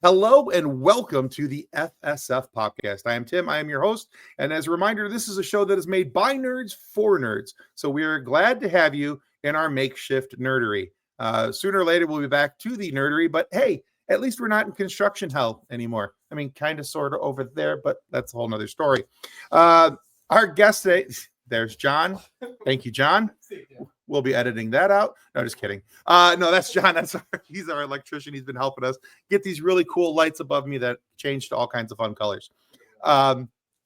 Hello and welcome to the FSF podcast. I am Tim. I am your host. And as a reminder, this is a show that is made by nerds for nerds. So we are glad to have you in our makeshift nerdery. Sooner or later, we'll be back to the nerdery. But hey, at least we're not in construction hell anymore. I mean, kind of, sort of over there, but that's a whole nother story. Our guest today, there's John. Thank you, John. We'll be editing that out. No, just kidding. No, that's John. He's our electrician. He's been helping us get these really cool lights above me that change to all kinds of fun colors.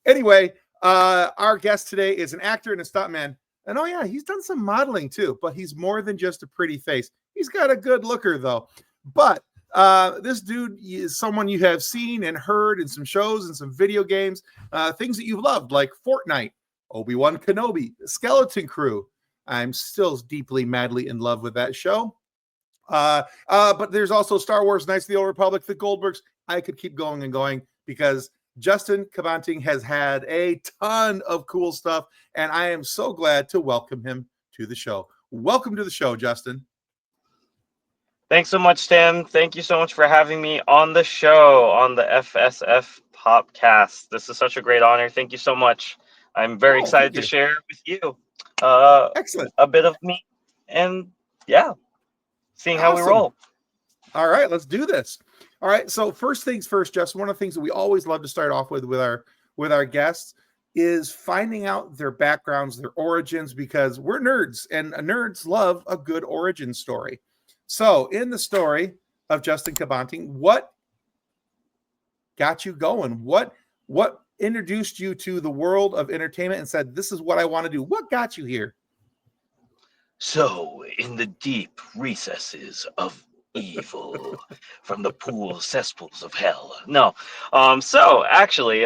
Anyway, our guest today is an actor and a stuntman. And oh yeah, he's done some modeling too, but he's more than just a pretty face. He's got a good looker though. But this dude is someone you have seen and heard in some shows and some video games, things that you've loved like Fortnite, Obi-Wan Kenobi, Skeleton Crew. I'm still deeply, madly in love with that show. But there's also Star Wars, Knights of the Old Republic, The Goldbergs. I could keep going and going because Justin Cabanting has had a ton of cool stuff, and I am so glad to welcome him to the show. Welcome to the show, Justin. Thanks so much, Tim. Thank you so much for having me on the show, on the FSF Popcast. This is such a great honor. Thank you so much. I'm very excited to share with you Excellent. a bit of me and seeing how we roll. All right, let's do this. All right, so first things first, Justin, one of the things that we always love to start off with our guests is finding out their backgrounds, their origins, because we're nerds and nerds love a good origin story. So in the story of Justin Cabanting, what got you going? What introduced you to the world of entertainment and said, this is what I want to do? What got you here? So, in the deep recesses of evil, from the cesspools of hell. No. So actually,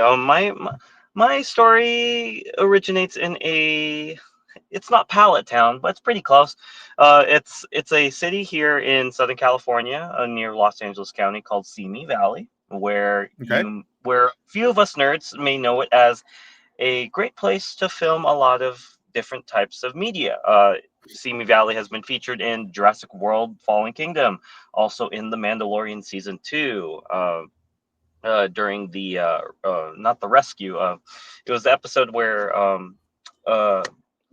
my story originates in it's not Pallet Town, but it's pretty close. It's a city here in Southern California, near Los Angeles County, called Simi Valley, where a few of us nerds may know it as a great place to film a lot of different types of media. Simi Valley has been featured in Jurassic World: Fallen Kingdom, also in The Mandalorian Season 2. During the not the rescue, it was the episode where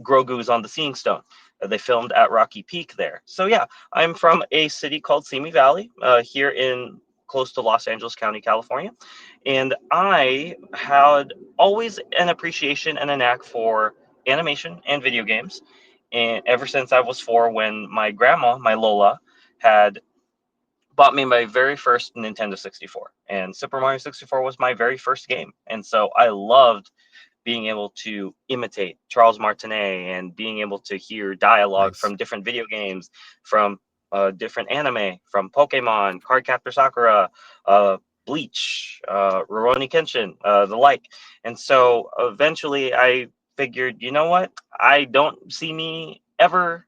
Grogu's on the Seeing Stone. They filmed at Rocky Peak there. So yeah, I'm from a city called Simi Valley, here in close to Los Angeles County, California. And I had always an appreciation and a knack for animation and video games. And ever since I was 4, when my grandma, my Lola, had bought me my very first Nintendo 64. And Super Mario 64 was my very first game. And so I loved being able to imitate Charles Martinet and being able to hear dialogue from different video games, from different anime, from Pokemon, Cardcaptor Sakura, Bleach, Rurouni Kenshin, the like. And so eventually I figured, you know what? I don't see me ever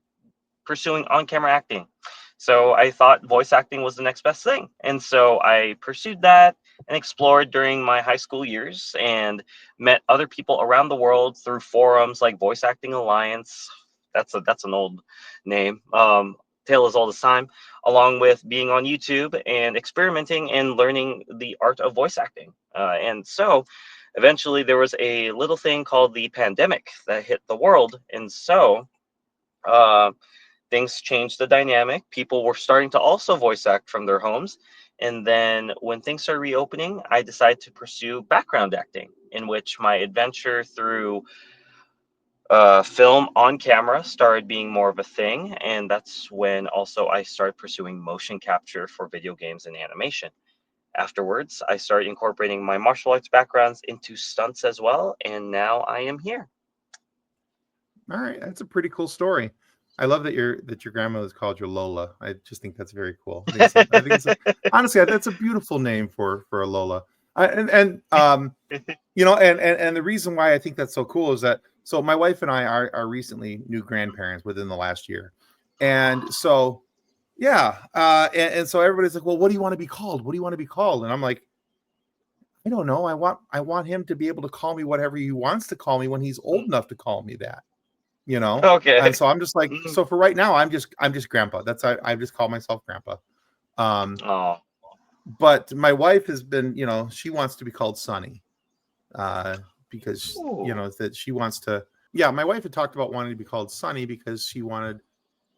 pursuing on-camera acting. So I thought voice acting was the next best thing. And so I pursued that and explored during my high school years and met other people around the world through forums like Voice Acting Alliance. That's an old name. Tale as old as time, along with being on YouTube and experimenting and learning the art of voice acting. And so eventually there was a little thing called the pandemic that hit the world. And so things changed the dynamic. People were starting to also voice act from their homes. And then when things started reopening, I decided to pursue background acting, in which my adventure through film on camera started being more of a thing. And that's when also I started pursuing motion capture for video games and animation. Afterwards, I started incorporating my martial arts backgrounds into stunts as well. And now I am here. All right. That's a pretty cool story. I love that your grandma was called your Lola. I just think that's very cool. Honestly, that's a beautiful name for a Lola. And the reason why I think that's so cool is that, so my wife and I are recently new grandparents within the last year. And so, yeah. And so everybody's like, well, what do you want to be called? What do you want to be called? And I'm like, I don't know. I want him to be able to call me whatever he wants to call me when he's old enough to call me that. Okay. And so I'm just like, so for right now, I'm just grandpa. I just call myself grandpa. but my wife has been, she wants to be called Sunny, because Ooh. that she wants to. Yeah, my wife had talked about wanting to be called Sunny because she wanted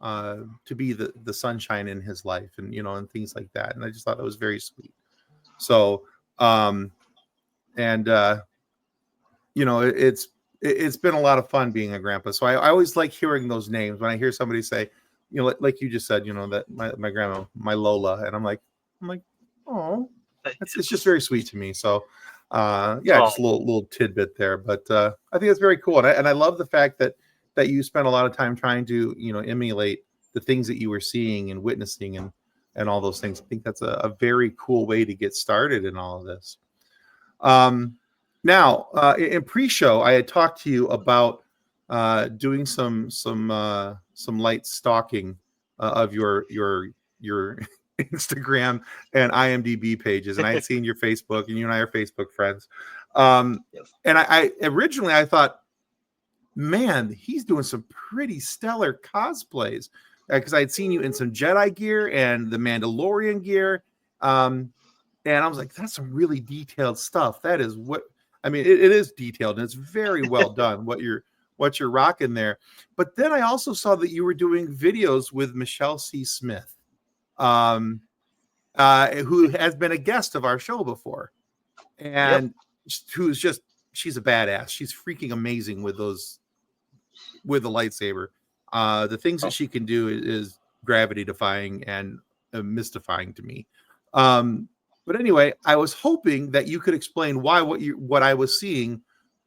to be the sunshine in his life, and things like that. And I just thought that was very sweet. So, and it's been a lot of fun being a grandpa. So I always like hearing those names when I hear somebody say, like you just said, that my grandma, my Lola, and I'm like, oh, it's just very sweet to me. So, yeah, Oh, just a little tidbit there, but I think it's very cool, and I love the fact that you spent a lot of time trying to emulate the things that you were seeing and witnessing and all those things. I think that's a very cool way to get started in all of this. Now, in pre-show, I had talked to you about doing some light stalking of your Instagram and IMDb pages, and I had seen your Facebook, and you and I are Facebook friends. yes. And I originally I thought, man, he's doing some pretty stellar cosplays, because I had seen you in some Jedi gear and the Mandalorian gear. And I was like, that's some really detailed stuff. That is what I mean. It is detailed and it's very well done what you're rocking there. But then I also saw that you were doing videos with Michelle C. Smith, um, who has been a guest of our show before, Yep. and she's a badass. She's freaking amazing with the lightsaber. The things that Oh, she can do is gravity defying and mystifying to me. But anyway, I was hoping that you could explain what I was seeing,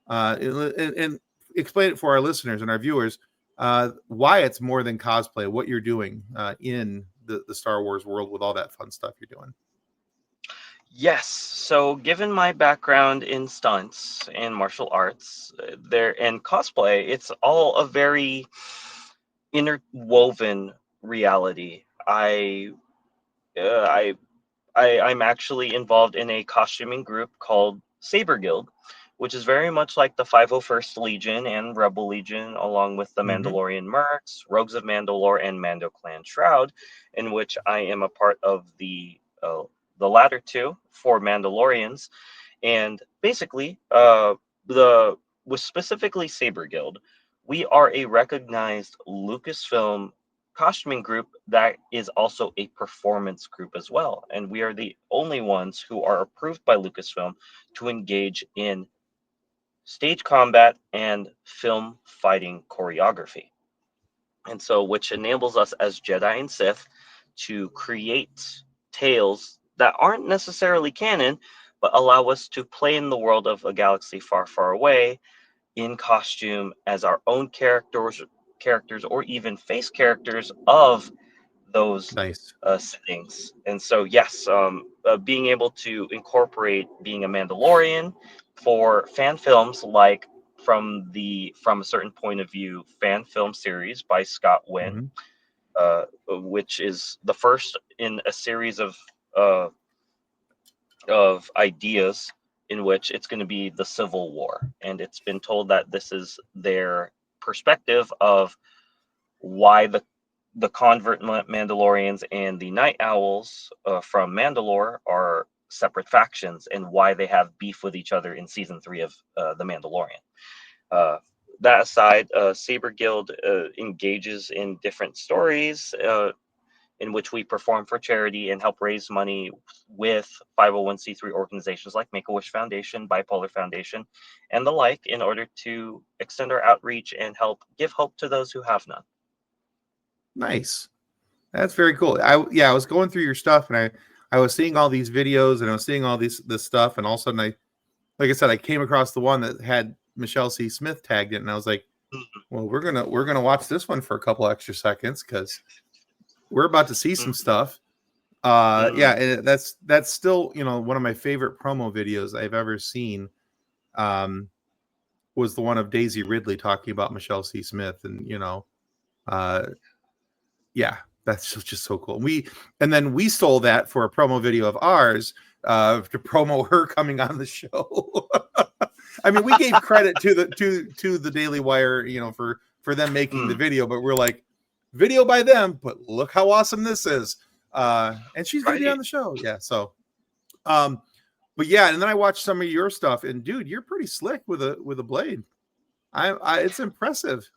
and explain it for our listeners and our viewers, why it's more than cosplay, what you're doing in the Star Wars world with all that fun stuff you're doing. yes. So, given my background in stunts and martial arts, there and cosplay, it's all a very interwoven reality. Uh, I I'm actually involved in a costuming group called Saber Guild, which is very much like the 501st Legion and Rebel Legion, along with the Mm-hmm. Mandalorian Mercs, Rogues of Mandalore, and Mando Clan Shroud, in which I am a part of the latter two for Mandalorians. And basically, the with specifically Saber Guild, we are a recognized Lucasfilm costuming group that is also a performance group as well. And we are the only ones who are approved by Lucasfilm to engage in stage combat and film fighting choreography. And so, which enables us as Jedi and Sith to create tales that aren't necessarily canon, but allow us to play in the world of a galaxy far, far away in costume as our own characters, or even face characters of those Nice. settings. And so, yes, being able to incorporate being a Mandalorian for fan films like from a certain point of view fan film series by Scott Wynn, Mm-hmm. which is the first in a series uh, of ideas in which it's going to be the Civil War, and it's been told that this is their perspective of why the convert Mandalorians and the Night Owls from Mandalore are separate factions, and why they have beef with each other in season 3 of The Mandalorian. Uh, that aside, Saber Guild engages in different stories in which we perform for charity and help raise money with 501c3 organizations like Make a Wish Foundation, Bipolar Foundation, and the like, in order to extend our outreach and help give hope to those who have none. Nice. That's very cool. I was going through your stuff, and I was seeing all these videos, and I was seeing all this stuff, and all of a sudden like I said, I came across the one that had Michelle C. Smith tagged it, and I was like, well, we're gonna watch this one for a couple extra seconds because we're about to see some stuff. Mm-hmm. Yeah, and that's still one of my favorite promo videos I've ever seen. Was the one of Daisy Ridley talking about Michelle C. Smith, and uh, yeah, that's just so cool. And then we stole that for a promo video of ours to promo her coming on the show. I mean, we gave credit to the Daily Wire, for them making the Mm, video, but we're like, video by them, but look how awesome this is. And she's going to be right. on the show. Yeah. So Um, but yeah, and then I watched some of your stuff, and dude, you're pretty slick with a blade. It's impressive.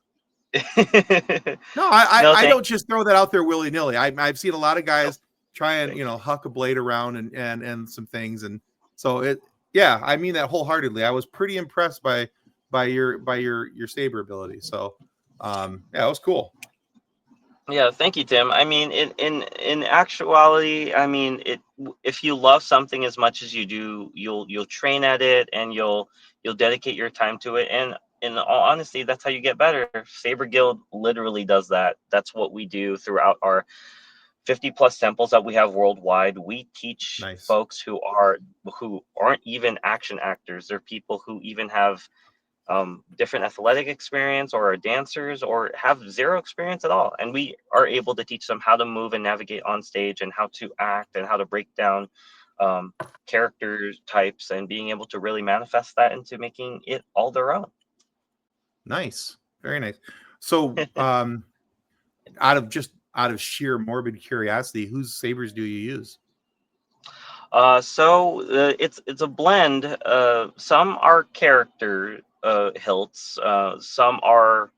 No, No, I thank don't just throw that out there willy nilly. I've seen a lot of no, guys try and thank you. huck a blade around and some things, and so it yeah, I mean that wholeheartedly. I was pretty impressed by your saber ability. So yeah, it was cool. Yeah, thank you, Tim. I mean, in actuality, I mean, if you love something as much as you do, you'll train at it, and you'll dedicate your time to it. And in all honesty, that's how you get better. Saber Guild literally does that. That's what we do throughout our 50 plus temples that we have worldwide. We teach Nice. folks who aren't even action actors. They're people who even have different athletic experience, or are dancers, or have zero experience at all, and we are able to teach them how to move and navigate on stage, and how to act, and how to break down um, character types, and being able to really manifest that into making it all their own. Nice. Very nice. So out of sheer morbid curiosity, whose sabers do you use? It's a blend. Some are character hilts. Some are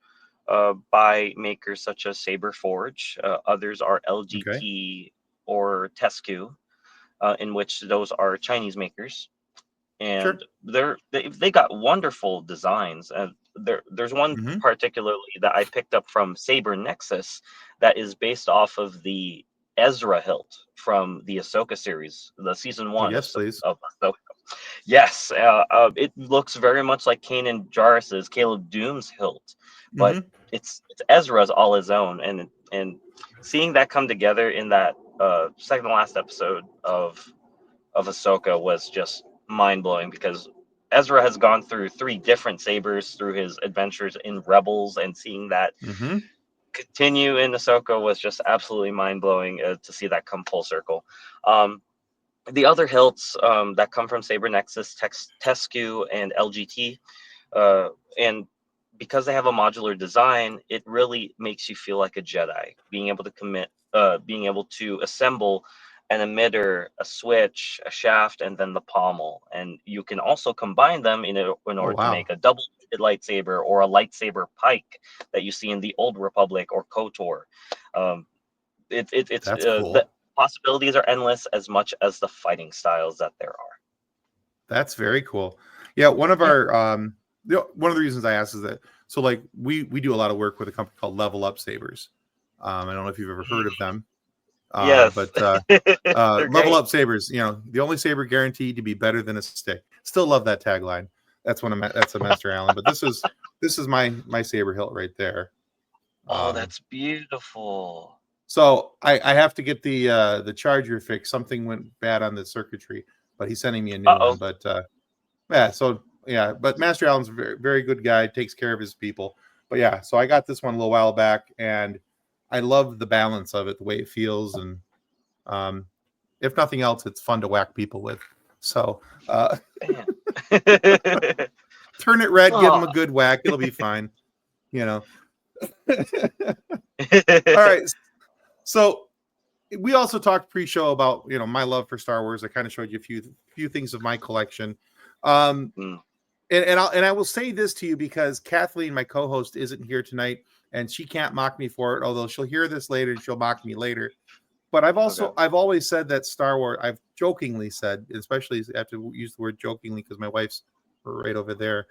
by makers such as Saber Forge. Others are Okay. LGT or Tescu, in which those are Chinese makers, and Sure. they got wonderful designs. There's one Mm-hmm. particularly that I picked up from Saber Nexus that is based off of the Ezra hilt from the Ahsoka series, the season Oh one yes, please. of Ahsoka. Yes, it looks very much like Kanan Jarrus's Caleb Doom's hilt, but Mm-hmm. it's Ezra's all his own, and seeing that come together in that second to last episode of Ahsoka was just mind blowing, because Ezra has gone through three different sabers through his adventures in Rebels, and seeing that Mm-hmm. continue in Ahsoka was just absolutely mind blowing, to see that come full circle. Um, the other hilts that come from Saber Nexus, Tescu, and LGT, uh, and because they have a modular design, it really makes you feel like a Jedi, being able to assemble an emitter, a switch, a shaft, and then the pommel. And you can also combine them in Oh order to make wow, a double lightsaber, or a lightsaber pike that you see in the Old Republic or KOTOR. Um, it's that's the cool. possibilities are endless, as much as the fighting styles that there are. That's very cool. Yeah, one of Yeah. our one of the reasons I asked is that so like we do a lot of work with a company called Level Up Sabers. I don't know if you've ever heard of them, Yes. but They're Level great. Up Sabers, the only saber guaranteed to be better than a stick. Still love that tagline. That's a Master Allen, but this is my saber hilt right there. Oh, Um, that's beautiful. so I have to get the charger fixed. Something went bad on the circuitry, but he's sending me a new one. Uh-oh. But yeah, so yeah, but Master Allen's a very, very good guy, takes care of his people. But yeah, so I got this one a little while back, and I love the balance of it, the way it feels, and um, if nothing else, it's fun to whack people with. So Man. turn it red, give Oh. them a good whack, it'll be fine. You know. All right, so we also talked pre-show about my love for Star Wars. I kind of showed you a few things of my collection. Um, Mm, and I will say this to you because Kathleen, my co-host, isn't here tonight, and she can't mock me for it. Although she'll hear this later and she'll mock me later. But okay. I've always said that Star Wars. I've jokingly said, especially I have to use the word jokingly because my wife's right over there.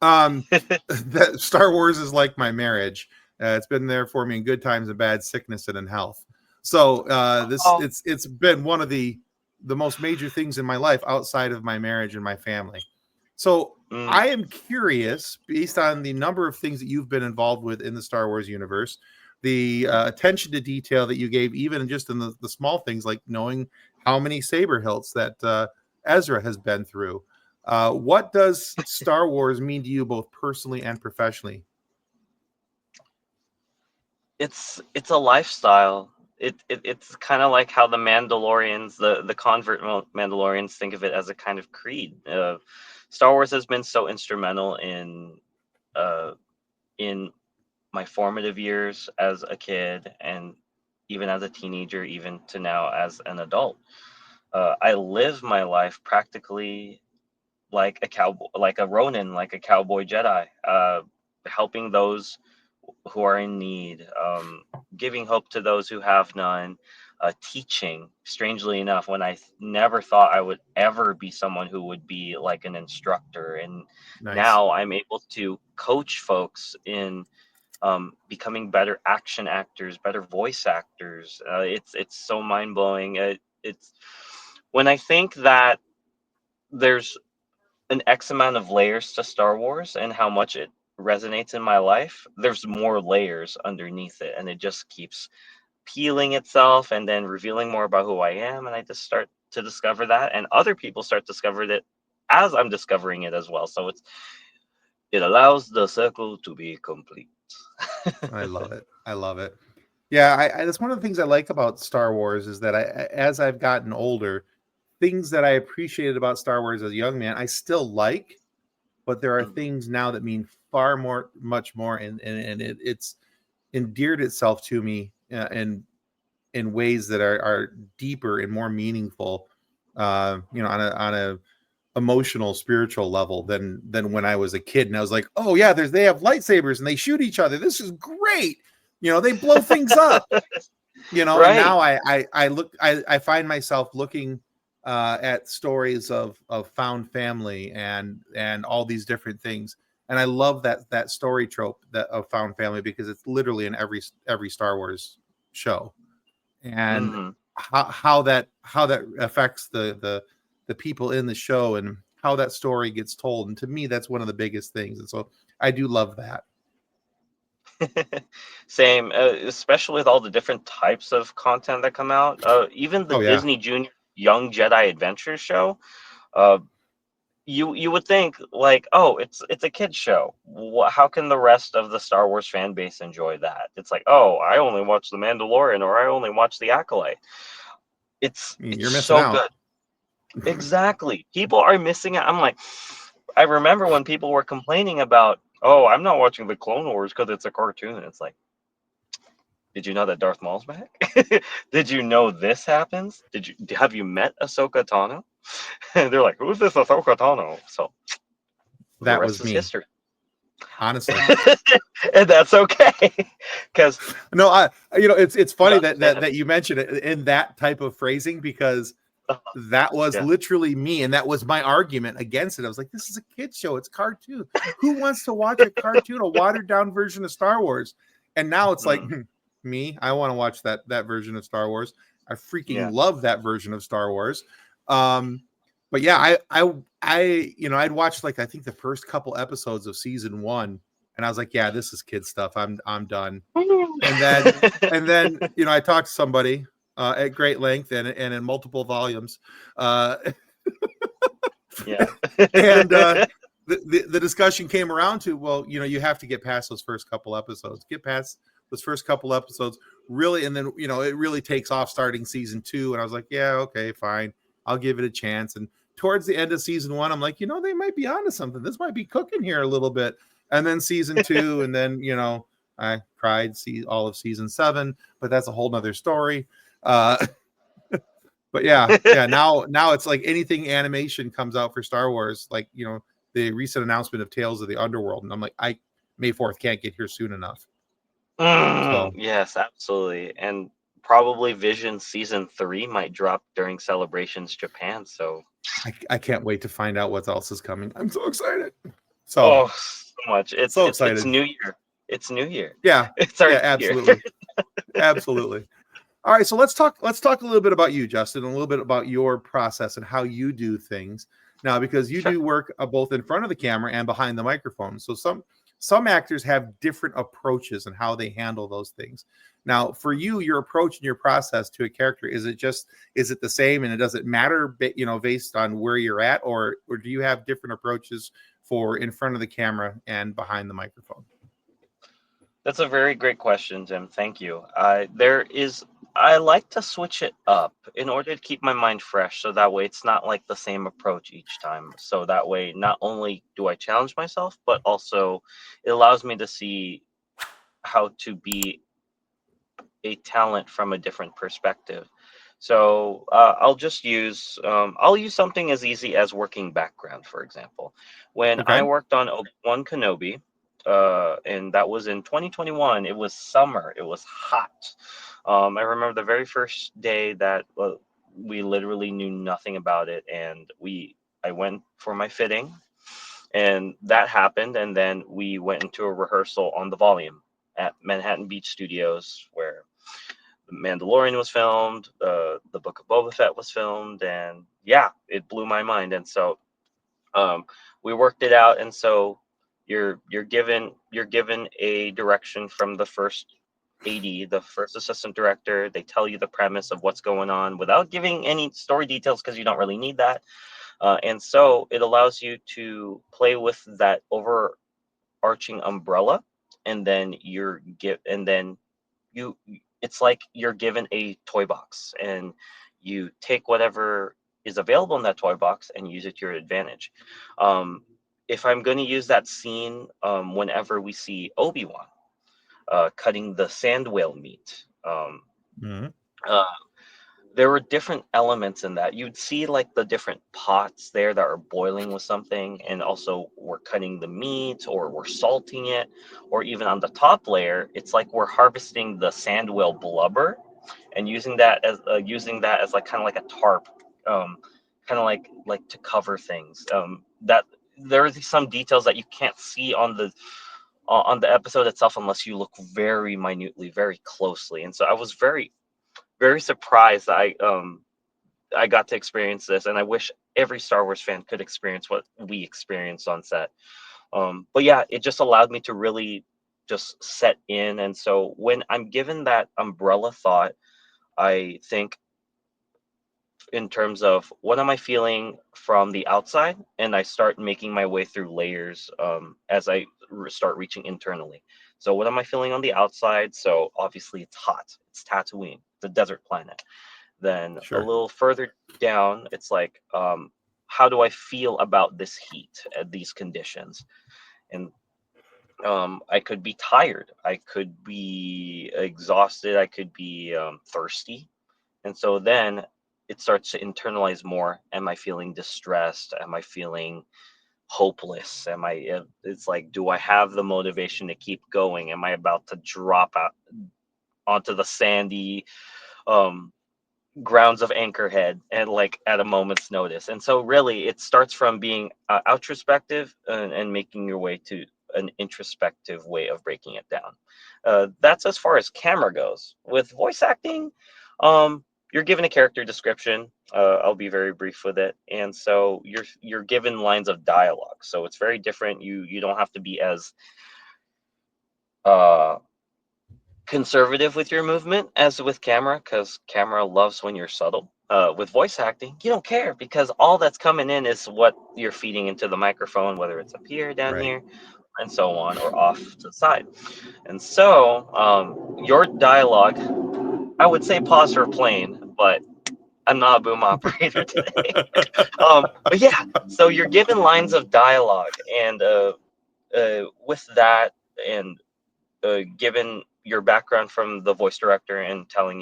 That Star Wars is like my marriage. It's been there for me in good times and bad, sickness and in health. So this Oh. it's been one of the most major things in my life outside of my marriage and my family. So Mm, I am curious, based on the number of things that you've been involved with in the Star Wars universe, the attention to detail that you gave, even just in the small things like knowing how many saber hilts that Ezra has been through. What does Star Wars mean to you, both personally and professionally? it's a lifestyle. It's kind of like how the Mandalorians, the convert Mandalorians, think of it as a kind of creed. Star Wars has been so instrumental uh, in my formative years as a kid, and even as a teenager, even to now as an adult. I live my life practically like a cowboy, like a Ronin, like a cowboy Jedi, helping those who are in need, giving hope to those who have none, teaching. Strangely enough, when never thought I would ever be someone who would be like an instructor, and Nice. now I'm able to coach folks in becoming better action actors, better voice actors. It's so mind blowing. It's when I think that there's an X amount of layers to Star Wars and how much it resonates in my life, there's more layers underneath it, and it just keeps peeling itself and then revealing more about who I am. And I just start to discover that, and other people start discovering it as I'm discovering it as well. So it allows the circle to be complete. I love it. I love it. Yeah, that's one of the things I like about Star Wars is that as I've gotten older, things that I appreciated about Star Wars as a young man, I still like, but there are Mm. things now that mean far more, much more, and it's endeared itself to me in ways that are deeper and more meaningful, on a emotional, spiritual level than when I was a kid. And I was like, oh yeah, they have lightsabers and they shoot each other. This is great. They blow things up. And Right. now I find myself looking at stories of found family and all these different things, and I love that story trope of found family because it's literally in every Star Wars show, and Hmm. how that affects the people in the show and how that story gets told. And to me, that's one of the biggest things, and so I do love that. Same, especially with all the different types of content that come out. Even the Oh yeah. Disney Junior Young Jedi Adventure show. Uh, you would think like, oh, it's a kids show. How can the rest of the Star Wars fan base enjoy that? It's like, oh, I only watch The Mandalorian or I only watch The Acolyte. It's You're missing so out. good. Exactly. People are missing out. I'm like, I remember when people were complaining about, oh, I'm not watching the Clone Wars because it's a cartoon. It's like, did you know that Darth Maul's back? Did you know this happens? Have you met Ahsoka Tano? And they're like, who's this Ahsoka Tano? So the That rest was is me, history. honestly. And that's okay. Because No, it's you funny that understand. you mentioned it in that type of phrasing, because that was Yeah. literally me, and that was my argument against it. I was like, this is a kid show, it's cartoon. Who wants to watch a cartoon, a watered down version of Star Wars? And now it's like, Mm, me, I want to watch that version of Star Wars. I freaking yeah. love that version of Star Wars. um but yeah, I'd watched, like, I think the first couple episodes of season one, and I was like, yeah, this is kid stuff. I'm done. And then I talked to somebody at great length and in multiple volumes, uh, Yeah. and the discussion came around to, well, you have to get past those first couple episodes, really, and then it really takes off starting season two. And I was like, yeah, okay, fine, I'll give it a chance. And towards the end of season one, I'm like, they might be onto something. This might be cooking here a little bit. And then season two, and then I cried see all of season seven, but that's a whole nother story. Uh, but yeah, now it's like anything animation comes out for Star Wars, like the recent announcement of Tales of the Underworld, and I'm like, I May 4th can't get here soon enough. So Yes, absolutely. And probably Vision season 3 might drop during Celebrations Japan. So, I can't wait to find out what else is coming. I'm so excited. So oh, so much. It's so it's it's excited. New Year. It's New Year. Yeah, It's our yeah, New Year. absolutely, absolutely. All right, so let's talk a little bit about you, Justin, and a little bit about your process and how you do things now, because you Sure. do work both in front of the camera and behind the microphone. So some actors have different approaches and how they handle those things. Now, for you, your approach and your process to a character, is it the same, and it doesn't matter, based on where you're at, or do you have different approaches for in front of the camera and behind the microphone? That's a very great question, Jim. Thank you. I like to switch it up in order to keep my mind fresh, so that way it's not like the same approach each time. So that way, not only do I challenge myself, but also it allows me to see how to be a talent from a different perspective. So I'll use something as easy as working background, for example. When I Okay. worked on Obi-Wan Kenobi, and that was in 2021. It was summer. It was hot. I remember the very first day that we literally knew nothing about it, and I went for my fitting, and that happened, and then we went into a rehearsal on the volume at Manhattan Beach Studios, where the Mandalorian was filmed, the Book of Boba Fett was filmed, and yeah, it blew my mind. And so um, we worked it out, and so you're given a direction from the first AD, the first assistant director. They tell you the premise of what's going on without giving any story details because you don't really need that. And so it allows you to play with that overarching umbrella, and then you it's like you're given a toy box, and you take whatever is available in that toy box and use it to your advantage. um, if I'm going to use that scene, whenever we see Obi-Wan cutting the sand whale meat, Mhm. uh, there were different elements in that. You'd see like the different pots there that are boiling with something, and also we're cutting the meat or we're salting it, or even on the top layer, it's like we're harvesting the sand whale blubber and using that as like kind of like a tarp, kind of like to cover things. That there are some details that you can't see on the episode itself unless you look very minutely, very closely. And so I was very surprised that I got to experience this, and I wish every Star Wars fan could experience what we experienced on set. But yeah, it just allowed me to really just set in. And so when I'm given that umbrella thought, I think in terms of what am I feeling from the outside, and I start making my way through layers as I start reaching internally. So what am I feeling on the outside? So obviously it's hot. It's Tatooine, the desert planet. Then a Sure. little further down, it's like, how do I feel about this heat at these conditions? And I could be tired. I could be exhausted. I could be thirsty. And so then it starts to internalize more. Am I feeling distressed? Am I feeling hopeless? It's like, do I have the motivation to keep going? Am I about to drop out onto the sandy um, grounds of Anchorhead and like at a moment's notice? And so really it starts from being introspective, and making your way to an introspective way of breaking it down. That's as far as camera goes. With voice acting, you're given a character description. I'll be very brief with it, and so you're given lines of dialogue, so it's very different. You don't have to be as uh conservative with your movement as with camera, because camera loves when you're subtle. With voice acting, you don't care because all that's coming in is what you're feeding into the microphone, whether it's up here, down Right. here, and so on, or off to the side. And so, your dialogue, I would say pause for plane, but I'm not a boom operator today. But yeah, so you're given lines of dialogue, and with that, and given your background from the voice director and telling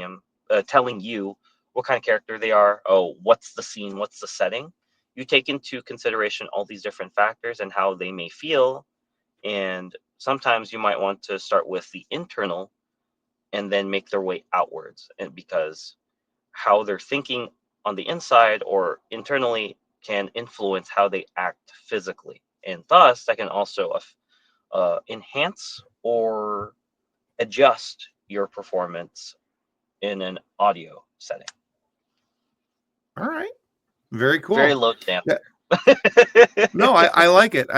you what kind of character they are, oh, what's the scene, what's the setting, you take into consideration all these different factors and how they may feel. And sometimes you might want to start with the internal and then make their way outwards, and because how they're thinking on the inside or internally can influence how they act physically, and thus that can also enhance or adjust your performance in an audio setting. All right. Very Very cool. loaded Yeah. answer. No, I like it.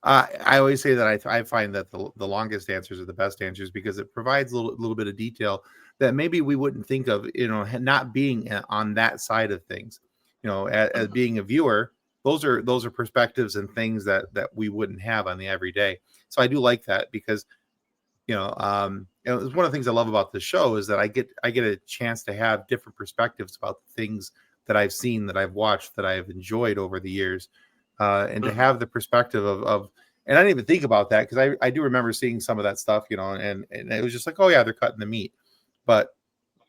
I always say that I find that the longest answers are the best answers because it provides a little bit of detail that maybe we wouldn't think of, not being on that side of things. As Mhm. being a viewer, those are perspectives and things that we wouldn't have on the everyday. So I do like that because it's one of the things I love about the show is that I get a chance to have different perspectives about the things that I've seen, that I've watched, that I've enjoyed over the years, and to Mhm. have the perspective of and I didn't even think about that because I do remember seeing some of that stuff, and it was just like, oh yeah, they're cutting the meat, but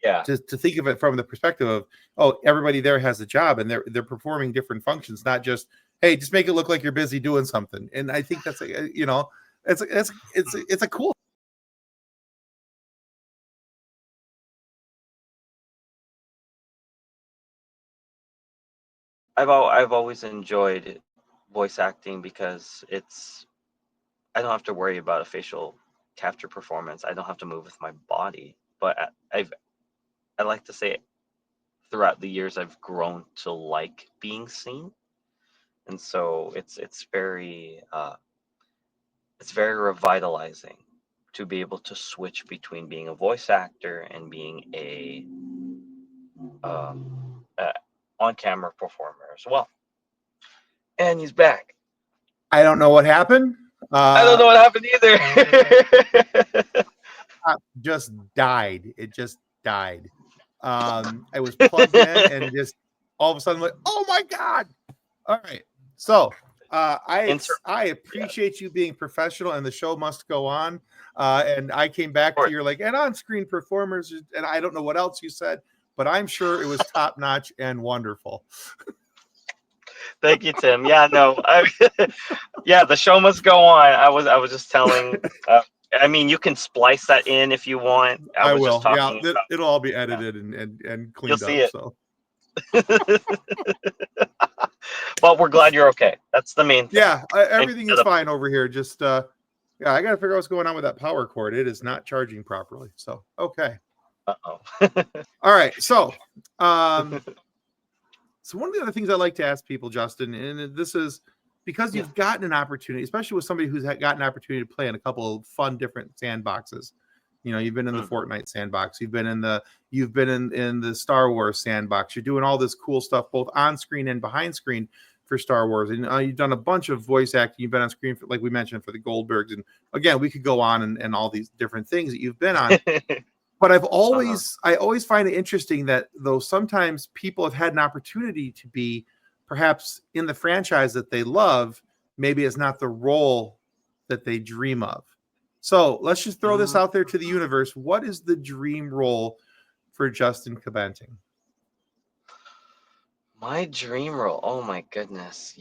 Yeah. to think of it from the perspective of, oh, everybody there has a job and they're performing different functions, not just, hey, just make it look like you're busy doing something. And I think that's it's a cool. I've always enjoyed voice acting because I don't have to worry about a facial capture performance. I don't have to move with my body. But I like to say throughout the years I've grown to like being seen, and so it's very revitalizing to be able to switch between being a voice actor and being a on-camera performer as well. And he's back. I don't know what happened. I don't know what happened either. Just died. It just died. I was plugged in and just all of a sudden like, oh my God. All right. So I appreciate you being professional, and the show must go on. And I came back to your like, and on-screen performers, and I don't know what else you said, but I'm sure it was top notch and wonderful. Thank you, Tim. Yeah, no, yeah, the show must go on. I was just telling. I mean, you can splice that in if you want. I was will. just talking. Yeah, it'll all be edited and cleaned You'll see up. it. So. But we're glad you're okay. That's the main thing. Yeah, everything is fine over here. Just yeah, I got to figure out what's going on with that power cord. It is not charging properly. So okay. Uh-oh. All right. So so one of the other things I like to ask people, Justin, and this is because you've gotten an opportunity, especially with somebody who's gotten an opportunity to play in a couple of fun different sandboxes. You know, you've been in the Fortnite sandbox, you've been in the Star Wars sandbox. You're doing all this cool stuff both on screen and behind screen for Star Wars, and you've done a bunch of voice acting. You've been on screen for, like we mentioned, for the Goldbergs, and again, we could go on and all these different things that you've been on. But I always find it interesting that though sometimes people have had an opportunity to be perhaps in the franchise that they love, maybe it's not the role that they dream of. So let's just throw this out there to the universe. What is the dream role for Justin Cabanting? My dream role. Oh my goodness.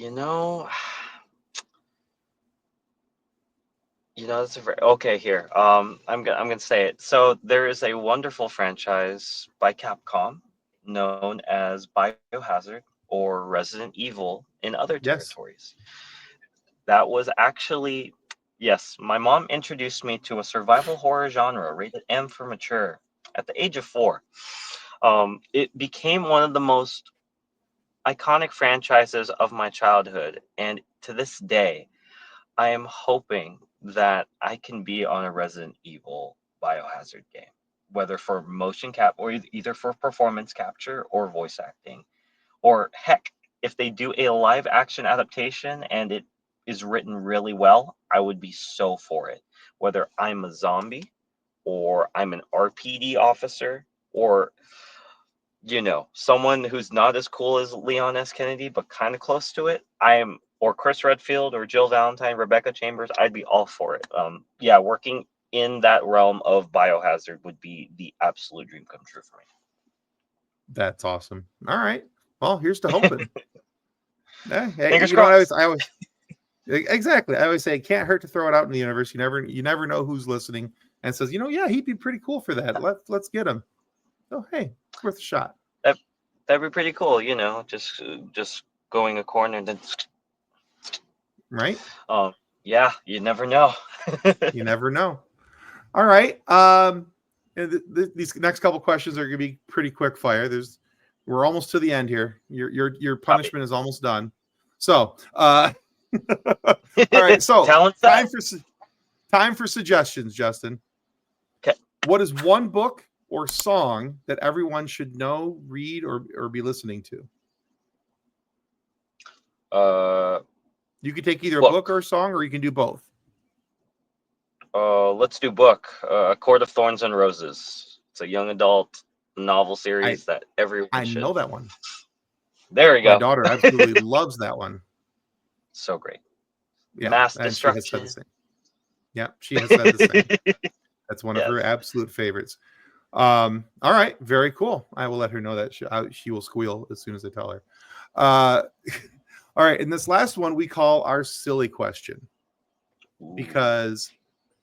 That's okay here. I'm gonna say it. So there is a wonderful franchise by Capcom known as Biohazard or Resident Evil in other territories. That was actually, yes, my mom introduced me to a survival horror genre rated M for mature at the age of 4. It became one of the most iconic franchises of my childhood, and to this day, I am hoping that I can be on a Resident Evil Biohazard game, whether for motion cap or either for performance capture or voice acting, or heck, if they do a live action adaptation and it is written really well, I would be so for it. Whether I'm a zombie or I'm an RPD officer or someone who's not as cool as Leon S. Kennedy, but kind of close to it. Or Chris Redfield or Jill Valentine, Rebecca Chambers, I'd be all for it. Yeah, working in that realm of Biohazard would be the absolute dream come true for me. That's awesome. All right. Well, here's to hoping. Hey, fingers crossed. I always exactly. I always say it can't hurt to throw it out in the universe. You never know who's listening and says, yeah, he'd be pretty cool for that. Let's get him. Oh, hey, it's worth a shot. That'd be pretty cool, just going a corner and then right. Yeah, you never know. You never know. All right. These next couple questions are going to be pretty quick fire. We're almost to the end here. Your punishment is almost done. So, all right. So time for suggestions, Justin. Okay. What is one book or song that everyone should know, read, or be listening to? You can take either a book or a song, or you can do both. Let's do book. A Court of Thorns and Roses. It's a young adult novel series that everyone should. I know that one. There we go. My daughter absolutely loves that one. So great. Yeah, Mass destruction. She has said the same. That's one of her absolute favorites. All right, very cool. I will let her know that she will squeal as soon as I tell her. Uh, all right, and this last one we call our silly question because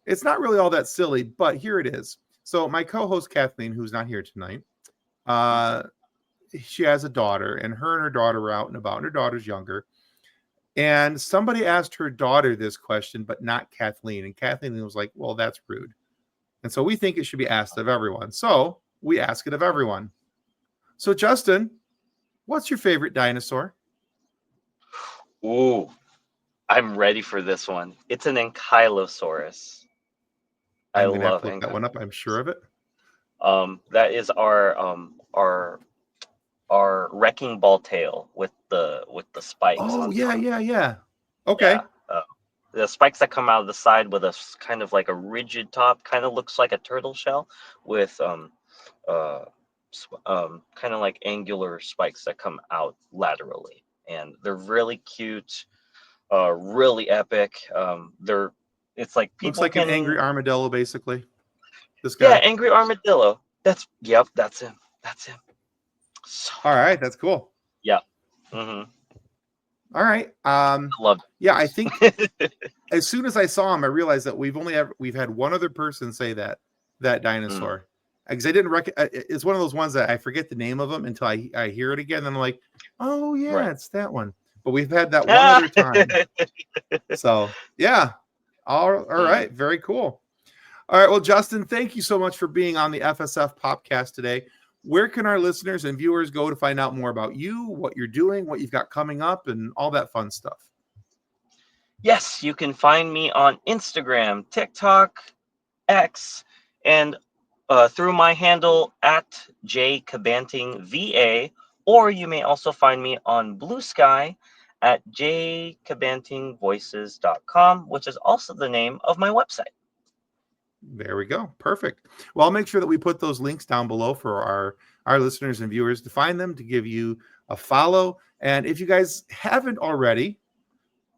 it's not really all that silly, but here it is. So my co-host Kathleen, who's not here tonight, she has a daughter, and her daughter are out and about, and her daughter's younger. And somebody asked her daughter this question, but not Kathleen. And Kathleen was like, well, that's rude. And so we think it should be asked of everyone. So we ask it of everyone. So Justin, what's your favorite dinosaur? Ooh, I'm ready for this one. It's an Ankylosaurus. I I'm going to have love to look that one up. I'm sure of it. That is our wrecking ball tail with the spikes. Oh, on yeah, top. yeah. Okay. Yeah, the spikes that come out of the side with a kind of like a rigid top, kind of looks like a turtle shell with kind of like angular spikes that come out laterally, and they're really cute, really epic. It's like Looks people like an angry armadillo, basically. This guy. Yeah, angry armadillo. That's him. That's him. So All right, that's cool. yeah. Mm-hmm. All right. I love it. Yeah, I think as soon as I saw him, I realized that we've had one other person say that dinosaur. Because I didn't it's one of those ones that I forget the name of them until I hear it again. And I'm like, oh yeah, right. It's that one. But we've had that one other time. So yeah. All right. Very cool. All right. Well, Justin, thank you so much for being on the FSF Popcast today. Where can our listeners and viewers go to find out more about you, what you're doing, what you've got coming up, and all that fun stuff? Yes, you can find me on Instagram, TikTok, X, and through my handle at jcabantingva, or you may also find me on Blue Sky at jcabantingvoices.com, which is also the name of my website. There we go. Perfect. Well, I'll make sure that we put those links down below for our listeners and viewers to find them, to give you a follow. And if you guys haven't already,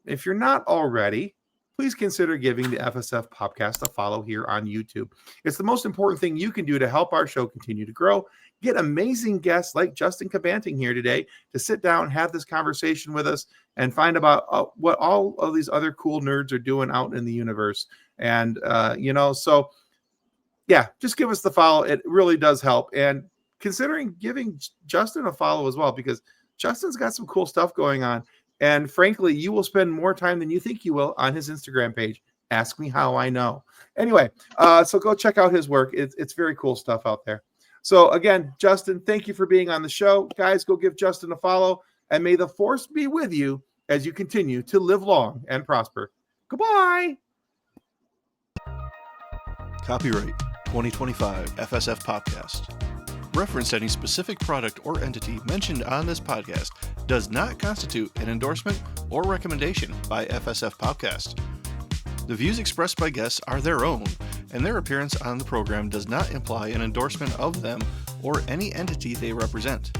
if you're not already, please consider giving the FSF Popcast a follow here on YouTube. It's the most important thing you can do to help our show continue to grow. Get amazing guests like Justin Cabanting here today to sit down, have this conversation with us, and find about what all of these other cool nerds are doing out in the universe. And, so yeah, just give us the follow. It really does help. And considering giving Justin a follow as well, because Justin's got some cool stuff going on. And frankly, you will spend more time than you think you will on his Instagram page. Ask me how I know. Anyway, so go check out his work. It's very cool stuff out there. So again, Justin, thank you for being on the show. Guys, go give Justin a follow. And may the force be with you as you continue to live long and prosper. Goodbye. Copyright 2025 FSF Podcast. Reference any specific product or entity mentioned on this podcast does not constitute an endorsement or recommendation by FSF Podcast. The views expressed by guests are their own, and their appearance on the program does not imply an endorsement of them or any entity they represent.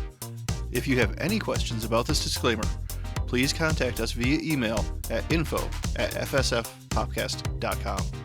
If you have any questions about this disclaimer, please contact us via email at info@fsfpopcast.com.